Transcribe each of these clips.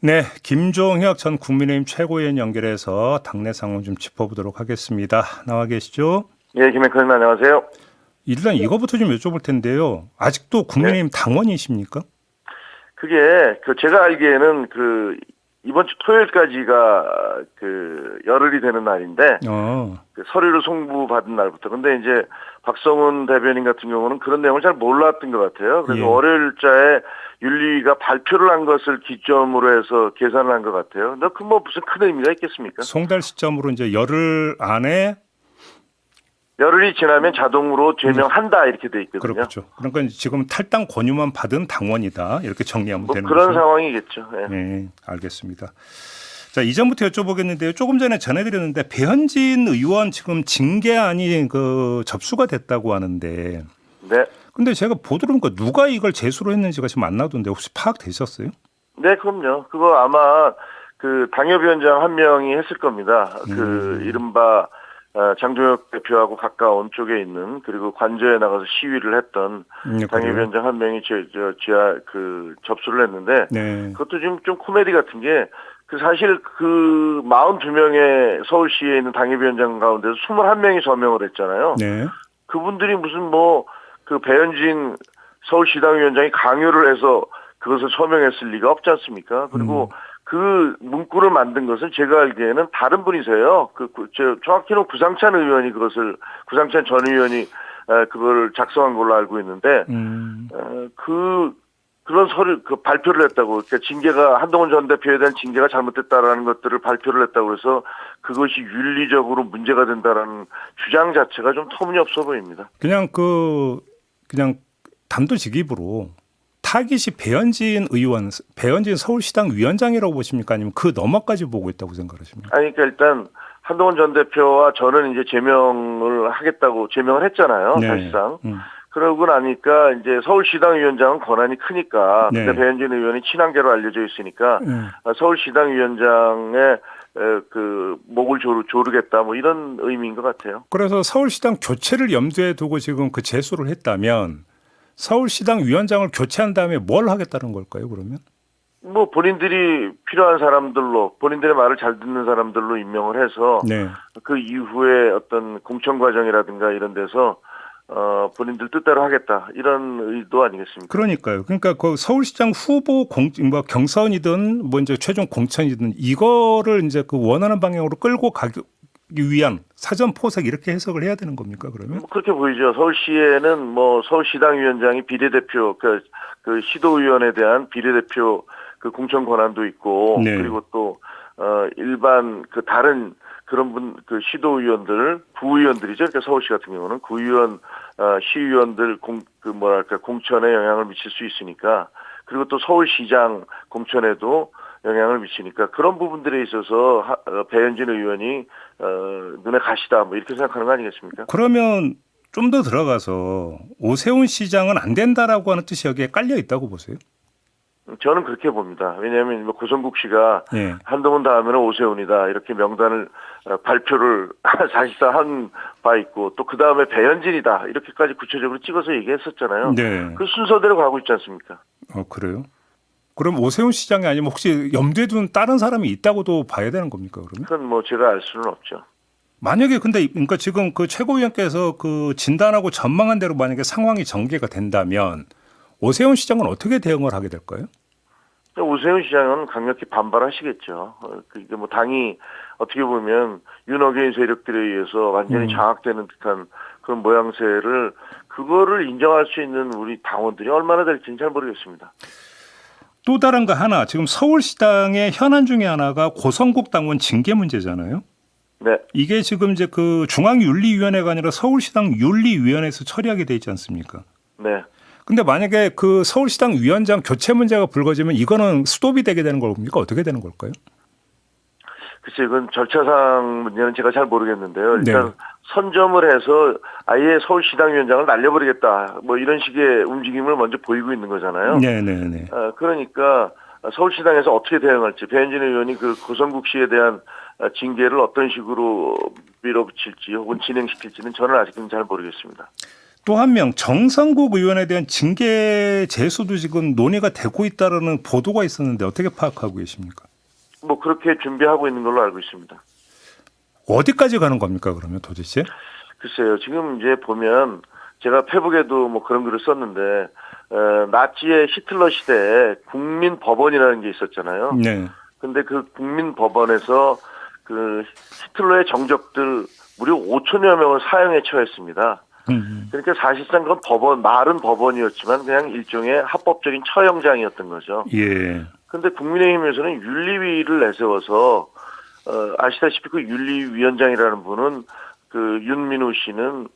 네, 김종혁 전 국민의힘 최고위원 연결해서 당내 상황 좀 짚어보도록 하겠습니다. 나와 계시죠? 예, 김혜커님 안녕하세요. 일단 이거부터 좀 여쭤볼 텐데요. 아직도 네. 국민의힘 당원이십니까? 그게 제가 알기에는 이번 주 토요일까지가 열흘이 되는 날인데 서류를 송부받은 날부터. 근데 이제 박성훈 대변인 같은 경우는 그런 내용을 잘 몰랐던 것 같아요. 그래서 예. 월요일자에 윤리위가 발표를 한 것을 기점으로 해서 계산을 한 것 같아요. 근데 그 뭐 무슨 큰 의미가 있겠습니까? 송달 시점으로 이제 열흘 안에 열흘이 지나면 자동으로 제명한다 이렇게 돼 있거든요. 그렇죠. 그러니까 지금 탈당 권유만 받은 당원이다 이렇게 정리하면 뭐 되는 그런 거죠. 상황이겠죠. 예. 네, 알겠습니다. 자, 이전부터 여쭤보겠는데요. 조금 전에 전해드렸는데 배현진 의원 지금 징계안이 접수가 됐다고 하는데, 네. 근데 제가 보도록 누가 이걸 제수로 했는지가 지금 안 나오던데 혹시 파악되셨어요? 네, 그럼요. 그거 아마 당협위원장 한 명이 했을 겁니다. 이른바 장종혁 대표하고 가까운 쪽에 있는 그리고 관저에 나가서 시위를 했던 당협위원장 한 명이 접수를 했는데 네. 그것도 좀 코미디 같은 게 사실 42명의 서울시에 있는 당협위원장 가운데서 21명이 서명을 했잖아요. 네. 그분들이 무슨 배현진 서울시당위원장이 강요를 해서 그것을 서명했을 리가 없지 않습니까? 그리고 그 문구를 만든 것은 제가 알기에는 다른 분이세요. 정확히는 구상찬 전 의원이 그걸 작성한 걸로 알고 있는데, 그런 발표를 했다고. 그러니까 징계가, 한동훈 전 대표에 대한 징계가 잘못됐다라는 것들을 발표를 했다고 해서 그것이 윤리적으로 문제가 된다라는 주장 자체가 좀 터무니없어 보입니다. 그냥 단도직입으로 타깃이 배현진 서울시당 위원장이라고 보십니까? 아니면 그 너머까지 보고 있다고 생각하십니까? 아니, 그러니까 일단 한동훈 전 대표와 저는 이제 제명을 했잖아요. 네. 사실상. 그러고 나니까 이제 서울시당 위원장은 권한이 크니까. 근데 네. 배현진 의원이 친한계로 알려져 있으니까 서울시당 위원장의 목을 조르겠다 뭐 이런 의미인 것 같아요. 그래서 서울시당 교체를 염두에 두고 지금 그 제소를 했다면 서울시당 위원장을 교체한 다음에 뭘 하겠다는 걸까요, 그러면? 뭐 본인들이 필요한 사람들로, 본인들의 말을 잘 듣는 사람들로 임명을 해서 네. 그 이후에 어떤 공천 과정이라든가 이런 데서 본인들 뜻대로 하겠다 이런 의도 아니겠습니까? 그러니까요. 그러니까 그 서울시장 후보 경선이든 뭐 이제 최종 공천이든 이거를 이제 그 원하는 방향으로 끌고 가기 위한 사전 포석 이렇게 해석을 해야 되는 겁니까, 그러면? 그렇게 보이죠. 서울시에는 뭐 서울시당 위원장이 비례대표 그 시도의원에 대한 비례대표 공천 권한도 있고, 네. 그리고 또 일반 다른 그런 시도의원들, 구의원들이죠. 그러니까 서울시 같은 경우는 구의원, 시의원들 공천에 영향을 미칠 수 있으니까, 그리고 또 서울시장 공천에도 영향을 미치니까 그런 부분들에 있어서 배현진 의원이 눈에 가시다 뭐 이렇게 생각하는 거 아니겠습니까? 그러면 좀 더 들어가서 오세훈 시장은 안 된다라고 하는 뜻이 여기에 깔려 있다고 보세요? 저는 그렇게 봅니다. 왜냐하면 고성국 씨가 예. 한동훈 다음에는 오세훈이다 이렇게 명단을 발표를 사실상 한 바 있고, 또 그 다음에 배현진이다 이렇게까지 구체적으로 찍어서 얘기했었잖아요. 네. 그 순서대로 가고 있지 않습니까? 그래요? 그럼 오세훈 시장이 아니면 혹시 염두에 둔 다른 사람이 있다고도 봐야 되는 겁니까, 그러면? 그건 뭐 제가 알 수는 없죠. 만약에 근데 그러니까 지금 최고위원께서 진단하고 전망한 대로 만약에 상황이 전개가 된다면 오세훈 시장은 어떻게 대응을 하게 될까요? 오세훈 시장은 강력히 반발하시겠죠. 이게 뭐 당이 어떻게 보면 윤호계의 세력들에 의해서 완전히 장악되는 듯한 그런 모양새를 그거를 인정할 수 있는 우리 당원들이 얼마나 될지는 잘 모르겠습니다. 또 다른 거 하나, 지금 서울시당의 현안 중에 하나가 고성국 당원 징계 문제잖아요. 네. 이게 지금 이제 중앙윤리위원회가 아니라 서울시당 윤리위원회에서 처리하게 돼 있지 않습니까? 네. 근데 만약에 서울시당 위원장 교체 문제가 불거지면 이거는 스톱이 되게 되는 겁니까? 어떻게 되는 걸까요? 글쎄, 이건 절차상 문제는 제가 잘 모르겠는데요. 일단 네. 선점을 해서 아예 서울시당 위원장을 날려버리겠다 뭐 이런 식의 움직임을 먼저 보이고 있는 거잖아요. 네네네. 그러니까 서울시당에서 어떻게 대응할지, 배현진 의원이 고성국 씨에 대한 징계를 어떤 식으로 밀어붙일지 혹은 진행시킬지는 저는 아직은 잘 모르겠습니다. 또 한 명 정성국 의원에 대한 징계 제소도 지금 논의가 되고 있다라는 보도가 있었는데 어떻게 파악하고 계십니까? 뭐 그렇게 준비하고 있는 걸로 알고 있습니다. 어디까지 가는 겁니까 그러면 도대체? 글쎄요. 지금 이제 보면 제가 페북에도 뭐 그런 글을 썼는데 나치의 히틀러 시대에 국민법원이라는 게 있었잖아요. 네. 근데 그 국민법원에서 그 히틀러의 정적들 무려 5천여 명을 사형에 처했습니다. 그러니까 사실상 그건 법원, 말은 법원이었지만 그냥 일종의 합법적인 처형장이었던 거죠. 예. 근데 국민의힘에서는 윤리위를 내세워서 아시다시피 그 윤리위원장이라는 분은 그 윤민우 씨는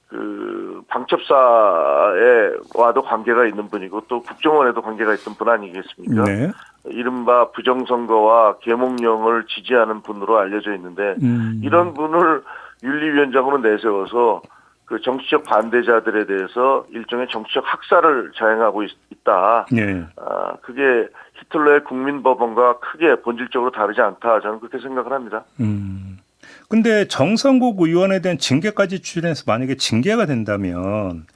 그 방첩사에와도 관계가 있는 분이고 또 국정원에도 관계가 있던 분 아니겠습니까? 네. 이른바 부정선거와 계몽령을 지지하는 분으로 알려져 있는데 이런 분을 윤리위원장으로 내세워서 그 정치적 반대자들에 대해서 일종의 정치적 학살을 자행하고 있다. 네. 그게 히틀러의 국민법원과 크게 본질적으로 다르지 않다. 저는 그렇게 생각을 합니다. 근데 정성국 의원에 대한 징계까지 추진해서 만약에 징계가 된다면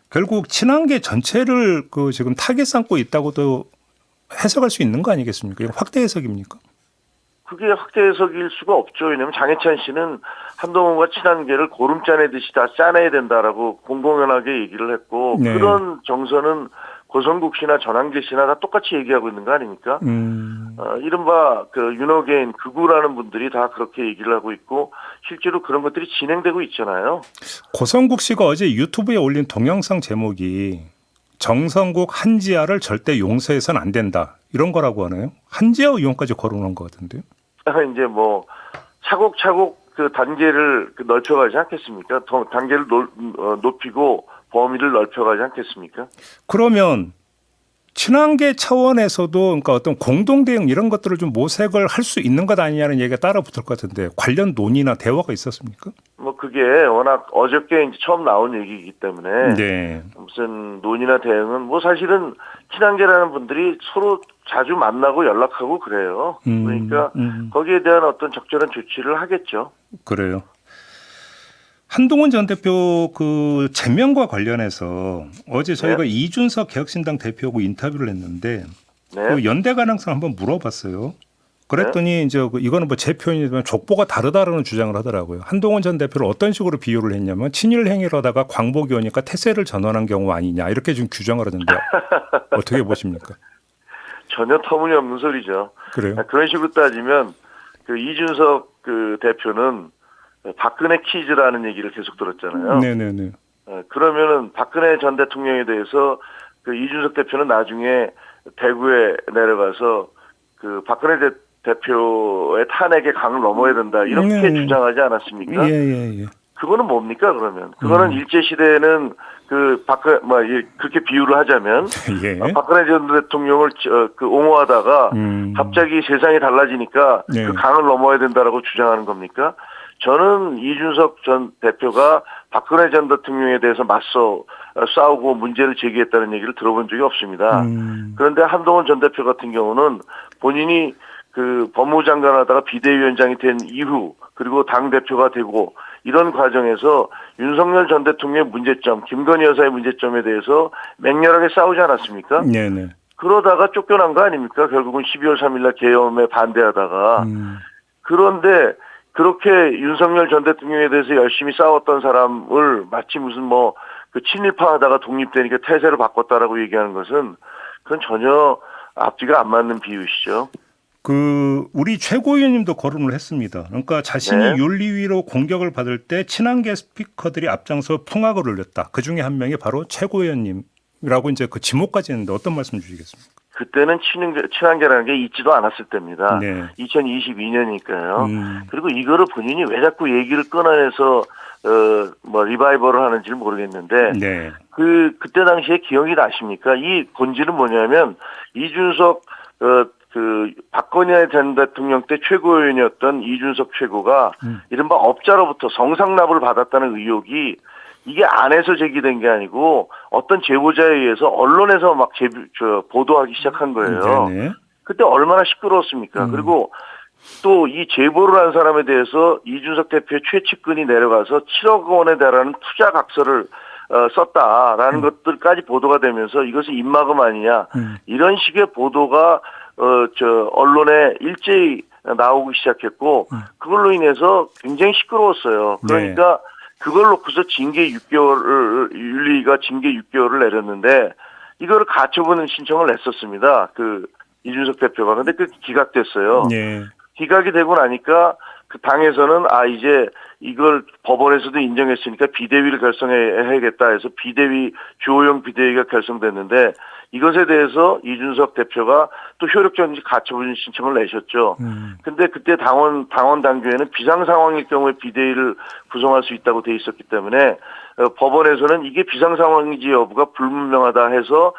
결국 친한계 전체를 그 지금 타겟 삼고 있다고도 해석할 수 있는 거 아니겠습니까? 이거 확대 해석입니까? 그게 확대 해석일 수가 없죠. 왜냐하면 장해찬 씨는 한동훈과 친한계를 고름 짜내듯이 다 짜내야 된다라고 공공연하게 얘기를 했고 네. 그런 정서는 고성국 씨나 전한계 씨나 다 똑같이 얘기하고 있는 거 아닙니까? 이른바 그 윤호개인 극우라는 분들이 다 그렇게 얘기를 하고 있고 실제로 그런 것들이 진행되고 있잖아요. 고성국 씨가 어제 유튜브에 올린 동영상 제목이 정성국 한지아를 절대 용서해서는 안 된다 이런 거라고 하네요. 한지아 의원까지 거론한 것 같은데요. 이제 뭐 차곡차곡 그 단계를 넓혀가지 않겠습니까? 단계를 높이고 범위를 넓혀가지 않겠습니까? 그러면 친한계 차원에서도 그러니까 어떤 공동 대응 이런 것들을 좀 모색을 할 수 있는 것 아니냐는 얘기가 따라 붙을 것 같은데 관련 논의나 대화가 있었습니까? 뭐 그게 워낙 어저께 이제 처음 나온 얘기이기 때문에 네. 무슨 논의나 대응은 뭐 사실은 친한계라는 분들이 서로 자주 만나고 연락하고 그래요. 그러니까 거기에 대한 어떤 적절한 조치를 하겠죠. 그래요. 한동훈 전 대표 그 제명과 관련해서 어제 저희가 네. 이준석 개혁신당 대표하고 인터뷰를 했는데 네. 그 연대 가능성 한번 물어봤어요. 그랬더니 이제 이거는 뭐 제 표현이지만 족보가 다르다라는 주장을 하더라고요. 한동훈 전 대표를 어떤 식으로 비유를 했냐면 친일 행위를 하다가 광복이 오니까 태세를 전환한 경우 아니냐 이렇게 지금 규정을 하던데 어떻게 보십니까? 전혀 터무니없는 소리죠. 그래요? 그런 식으로 따지면 그 이준석 그 대표는 박근혜 퀴즈라는 얘기를 계속 들었잖아요. 네네네. 그러면은 박근혜 전 대통령에 대해서 그 이준석 대표는 나중에 대구에 내려가서 그 박근혜 대표의 탄핵의 강을 넘어야 된다 이렇게 주장하지 않았습니까? 예. 그거는 뭡니까 그러면? 그거는 일제 시대에는 그 그렇게 비유를 하자면 예. 박근혜 전 대통령을 그 옹호하다가 갑자기 세상이 달라지니까 네. 그 강을 넘어야 된다라고 주장하는 겁니까? 저는 이준석 전 대표가 박근혜 전 대통령에 대해서 맞서 싸우고 문제를 제기했다는 얘기를 들어본 적이 없습니다. 그런데 한동훈 전 대표 같은 경우는 본인이 그 법무장관 하다가 비대위원장이 된 이후 그리고 당대표가 되고 이런 과정에서 윤석열 전 대통령의 문제점, 김건희 여사의 문제점에 대해서 맹렬하게 싸우지 않았습니까? 네네. 그러다가 쫓겨난 거 아닙니까? 결국은 12월 3일 날 계엄에 반대하다가. 그런데 그렇게 윤석열 전 대통령에 대해서 열심히 싸웠던 사람을 마치 무슨 뭐 그 친일파 하다가 독립되니까 태세를 바꿨다라고 얘기하는 것은 그건 전혀 앞뒤가 안 맞는 비유시죠. 그 우리 최고위원님도 거론을 했습니다. 그러니까 자신이 네. 윤리위로 공격을 받을 때 친한계 스피커들이 앞장서 풍악을 울렸다. 그 중에 한 명이 바로 최고위원님이라고 이제 그 지목까지 했는데 어떤 말씀 주시겠습니까? 그때는 친한계라는 게 있지도 않았을 때입니다. 네. 2022년이니까요. 그리고 이거를 본인이 왜 자꾸 얘기를 끊어내서 리바이벌을 하는지를 모르겠는데 네. 그때 당시에 기억이 나십니까? 이 본질은 뭐냐면 이준석 박근혜 전 대통령 때 최고위원이었던 이준석 최고가 이른바 업자로부터 성상납을 받았다는 의혹이 이게 안에서 제기된 게 아니고 어떤 제보자에 의해서 언론에서 막 보도하기 시작한 거예요. 네네. 그때 얼마나 시끄러웠습니까? 그리고 또 이 제보를 한 사람에 대해서 이준석 대표의 최측근이 내려가서 7억 원에 달하는 투자 각서를 썼다라는 것들까지 보도가 되면서 이것이 입막음 아니냐 이런 식의 보도가 언론에 일제히 나오기 시작했고 그걸로 인해서 굉장히 시끄러웠어요. 그러니까 그걸 놓고서 징계 6개월을 윤리가 징계 6개월을 내렸는데 이거를 가처분 신청을 냈었습니다. 그 이준석 대표가. 근데 그 기각됐어요. 기각이 되고 나니까 그 당에서는 이제 이걸 법원에서도 인정했으니까 비대위를 결성해야겠다 해서 주호영 비대위가 결성됐는데 이것에 대해서 이준석 대표가 또 효력정지 가처분 신청을 내셨죠. 근데 그때 당원 당규에는 비상 상황일 경우에 비대위를 구성할 수 있다고 돼 있었기 때문에 법원에서는 이게 비상 상황인지 여부가 불분명하다 해서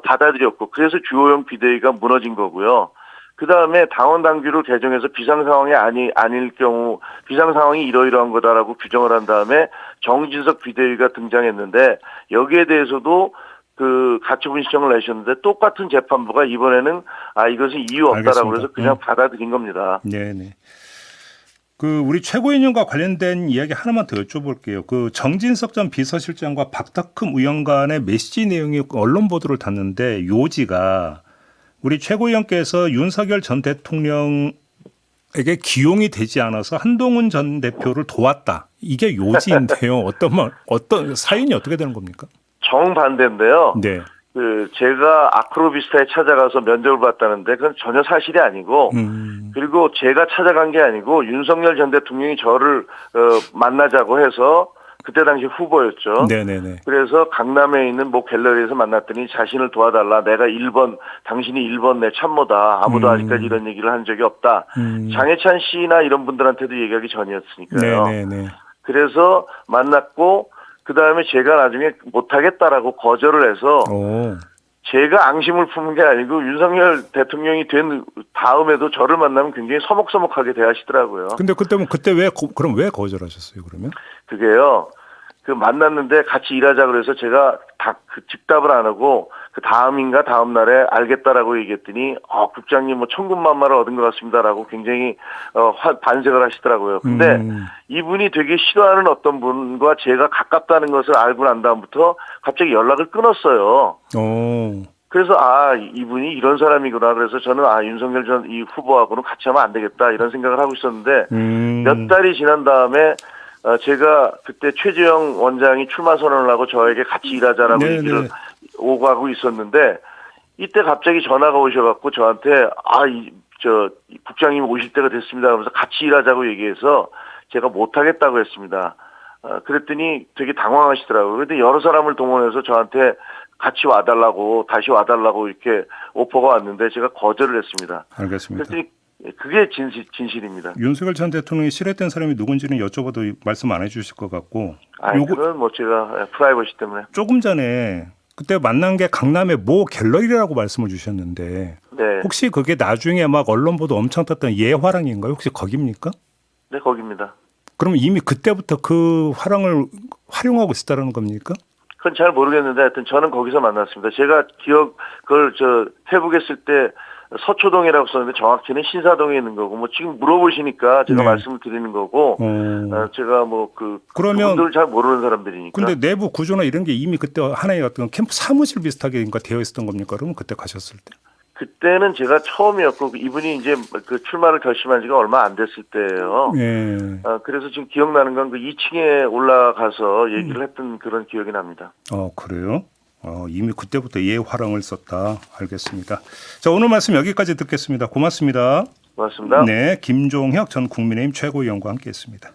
받아들였고 그래서 주호영 비대위가 무너진 거고요. 그 다음에 당원 당규를 개정해서 비상 상황이 아닐 경우 비상 상황이 이러이러한 거다라고 규정을 한 다음에 정진석 비대위가 등장했는데 여기에 대해서도 그 가처분 신청을 내셨는데 똑같은 재판부가 이번에는 이것은 이유 없다라고 해서 그냥 받아들인 겁니다. 네네. 그 우리 최고위원과 관련된 이야기 하나만 더 여쭤볼게요. 그 정진석 전 비서실장과 박덕흠 의원 간의 메시지 내용이 언론 보도를 탔는데 요지가 우리 최고위원께서 윤석열 전 대통령에게 기용이 되지 않아서 한동훈 전 대표를 도왔다. 이게 요지인데요. 어떤 사연이 어떻게 되는 겁니까? 정반대인데요. 네. 제가 아크로비스타에 찾아가서 면접을 봤다는데 그건 전혀 사실이 아니고 그리고 제가 찾아간 게 아니고 윤석열 전 대통령이 저를 만나자고 해서 그때 당시 후보였죠. 네네네. 그래서 강남에 있는 뭐 갤러리에서 만났더니 자신을 도와달라. 내가 당신이 1번 내 참모다. 아무도 아직까지 이런 얘기를 한 적이 없다. 장해찬 씨나 이런 분들한테도 얘기하기 전이었으니까요. 네네네. 그래서 만났고 그다음에 제가 나중에 못하겠다라고 거절을 해서 제가 앙심을 품은 게 아니고 윤석열 대통령이 된 다음에도 저를 만나면 굉장히 서먹서먹하게 대하시더라고요. 근데 그때 그럼 왜 거절하셨어요, 그러면? 그게요. 그 만났는데 같이 일하자 그래서 제가 그 즉답을 안 하고 그 다음 날에 알겠다라고 얘기했더니 국장님 뭐 천군만마를 얻은 것 같습니다라고 굉장히 반색을 하시더라고요. 근데 이분이 되게 싫어하는 어떤 분과 제가 가깝다는 것을 알고 난 다음부터 갑자기 연락을 끊었어요. 그래서 이분이 이런 사람이구나. 그래서 저는 윤석열 전 이 후보하고는 같이 하면 안 되겠다 이런 생각을 하고 있었는데 몇 달이 지난 다음에 제가 그때 최재형 원장이 출마 선언을 하고 저에게 같이 일하자라고 얘기를 오가고 있었는데 이때 갑자기 전화가 오셔갖고 저한테 국장님 오실 때가 됐습니다. 그러면서 같이 일하자고 얘기해서 제가 못하겠다고 했습니다. 그랬더니 되게 당황하시더라고요. 그런데 여러 사람을 동원해서 저한테 다시 와달라고 이렇게 오퍼가 왔는데 제가 거절을 했습니다. 알겠습니다. 그랬더니 그게 진실입니다. 윤석열 전 대통령이 싫어했던 사람이 누군지는 여쭤봐도 말씀 안 해주실 것 같고. 그건 뭐 제가 프라이버시 때문에. 조금 전에 그때 만난 게 강남의 모 갤러리라고 말씀을 주셨는데 혹시 그게 나중에 막 언론 보도 엄청 떴던 예화랑인가요? 혹시 거깁니까? 네, 거깁니다. 그럼 이미 그때부터 그 화랑을 활용하고 있었다는 겁니까? 그건 잘 모르겠는데 하여튼 저는 거기서 만났습니다. 제가 그걸 페북했을 때 서초동이라고 썼는데 정확히는 신사동에 있는 거고 뭐 지금 물어보시니까 제가 말씀을 드리는 거고 제가 뭐 그분들 잘 모르는 사람들이니까. 근데 내부 구조나 이런 게 이미 그때 하나의 어떤 캠프 사무실 비슷하게 되어 있었던 겁니까? 그러면 그때 가셨을 때? 그때는 제가 처음이었고 이분이 이제 그 출마를 결심한 지가 얼마 안 됐을 때예요. 그래서 지금 기억나는 건 그 2층에 올라가서 얘기를 했던 그런 기억이 납니다. 그래요? 이미 그때부터 예화랑을 썼다. 알겠습니다. 자, 오늘 말씀 여기까지 듣겠습니다. 고맙습니다. 고맙습니다. 네, 김종혁 전 국민의힘 최고위원과 함께했습니다.